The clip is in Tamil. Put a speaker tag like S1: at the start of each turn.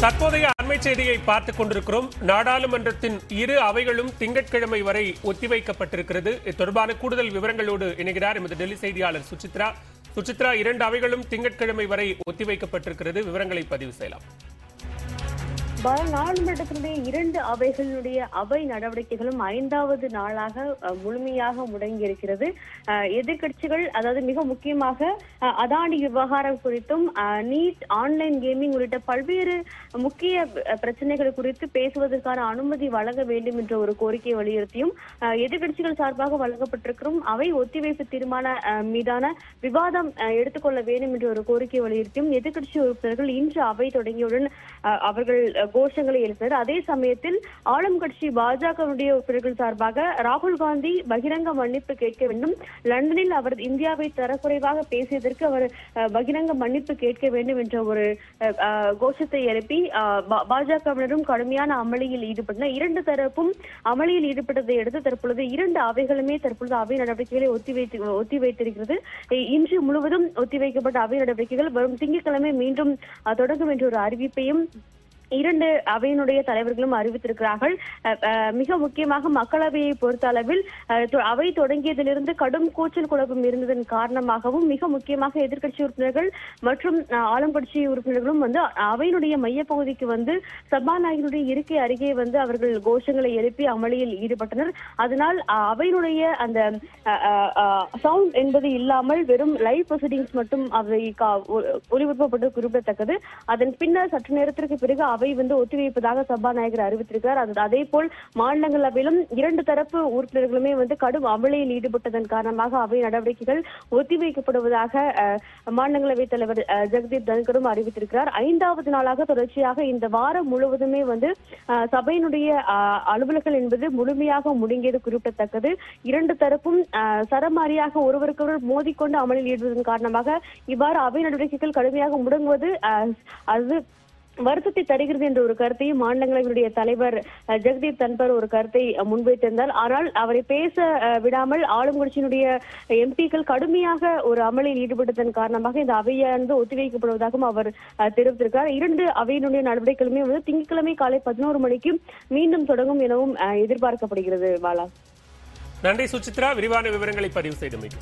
S1: தற்போதைய அண்மை செய்தியை பார்த்துக் கொண்டிருக்கிறோம். நாடாளுமன்றத்தின் இரு அவைகளும் திங்கட்கிழமை வரை ஒத்திவைக்கப்பட்டிருக்கிறது. இது தொடர்பான கூடுதல் விவரங்களோடு இணைகிறார் எமது டெல்லி செய்தியாளர் சுசித்ரா. இரண்டு அவைகளும் திங்கட்கிழமை வரை ஒத்திவைக்கப்பட்டிருக்கிறது. விவரங்களை பதிவு செய்யலாம்.
S2: நாடாளுமன்றத்தினுடைய இரண்டு அவைகளுடைய அவை நடவடிக்கைகளும் 5வது நாளாக முழுமையாக முடங்கியிருக்கிறது. எதிர்கட்சிகள், அதாவது மிக முக்கியமாக அதானி விவகாரம் குறித்தும் நீட், ஆன்லைன் கேமிங் உள்ளிட்ட பல்வேறு முக்கிய பிரச்சனைகள் குறித்து பேசுவதற்கான அனுமதி வழங்க வேண்டும் என்ற ஒரு கோரிக்கையை வலியுறுத்தியும் எதிர்கட்சிகள் சார்பாக வழங்கப்பட்டிருக்கும் அவை ஒத்திவைப்பு தீர்மான மீதான விவாதம் எடுத்துக்கொள்ள வேண்டும் என்ற ஒரு கோரிக்கையை வலியுறுத்தியும் எதிர்கட்சி உறுப்பினர்கள் இன்று அவை தொடங்கியவுடன் அவர்கள் கோஷங்களை எழுப்பினர். அதே சமயத்தில் ஆளும் கட்சி பாஜகவுடைய உறுப்பினர்கள் சார்பாக ராகுல் காந்தி பகிரங்க மன்னிப்பு கேட்க வேண்டும், லண்டனில் அவர் இந்தியாவை தரக்குறைவாக பேசியதற்கு அவர் பகிரங்க மன்னிப்பு கேட்க வேண்டும் என்ற ஒரு கோஷத்தை எழுப்பி பாஜகவினரும் கடுமையான அமளியில் ஈடுபட்டனர். இரண்டு தரப்பும் அமளியில் ஈடுபட்டதை அடுத்து தற்பொழுது இரண்டு அவைகளுமே தற்பொழுது அவை நடவடிக்கைகளை ஒத்திவைத்திருக்கிறது. இன்று முழுவதும் ஒத்திவைக்கப்பட்ட அவை நடவடிக்கைகள் வரும் திங்கட்கிழமை மீண்டும் தொடங்கும் என்ற ஒரு அறிவிப்பையும் இரண்டு அவையினுடைய தலைவர்களும் அறிவித்திருக்கிறார்கள். மிக முக்கியமாக மக்களவையை பொறுத்த அளவில் அவை தொடங்கியதிலிருந்து கடும் கூச்சல் குழப்பம் இருந்ததன் காரணமாகவும் மிக முக்கியமாக எதிர்கட்சி உறுப்பினர்கள் மற்றும் ஆளும் கட்சி உறுப்பினர்களும் அவையினுடைய மையப்பகுதிக்கு சபாநாயகருடைய இருக்கை அருகே அவர்கள் கோஷங்களை எழுப்பி அமளியில் ஈடுபட்டனர். அதனால் அவையினுடைய அந்த சவுண்ட் என்பது இல்லாமல் வெறும் லைவ் ப்ரொசீடிங்ஸ் மட்டும் அவை ஒளிபரப்பப்பட்டு குறிப்பிடத்தக்கது. அதன் பின்னர் சற்று நேரத்திற்கு பிறகு அவை ஒத்திவைப்பதாக சபாநாயகர் அறிவித்திருக்கிறார். அதே போல் மாநிலங்களவையிலும் இரண்டு தரப்பு உறுப்பினர்களுமே கடும் அமளியில் ஈடுபட்டதன் காரணமாக அவை நடவடிக்கைகள் ஒத்திவைக்கப்படுவதாக மாநிலங்களவை தலைவர் ஜெகதீப் தன்கரும் அறிவித்திருக்கிறார். 5வது நாளாக தொடர்ச்சியாக இந்த வாரம் முழுவதுமே சபையினுடைய அலுவல்கள் என்பது முழுமையாக முடங்கியது குறிப்பிடத்தக்கது. இரண்டு தரப்பும் சரமாரியாக ஒருவருக்கொருவர் மோதிக்கொண்டு அமளியில் ஈடுபடுவதன் காரணமாக இவ்வாறு அவை நடவடிக்கைகள் கடுமையாக முடங்குவது அது வருத்தத்தை தருகிறது என்ற ஒரு கருத்தையும் மாநிலங்களவையுடைய தலைவர் ஜெகதீப் தன்கர் ஒரு கருத்தை முன்வைத்திருந்தார். ஆனால் அவரை பேச விடாமல் ஆளும் கட்சியினுடைய எம்பிக்கள் கடுமையாக ஒரு அமளியில் ஈடுபட்டதன் காரணமாக இந்த அவையானது ஒத்திவைக்கப்படுவதாகவும் அவர் தெரிவித்திருக்கிறார். இரண்டு அவையினுடைய நடவடிக்கைகளுமே திங்கட்கிழமை காலை 11 மணிக்கு மீண்டும் தொடங்கும் எனவும் எதிர்பார்க்கப்படுகிறது. பாலா,
S1: நன்றி சுசித்ரா, விரிவான விவரங்களை பதிவு செய்தமைக்கு.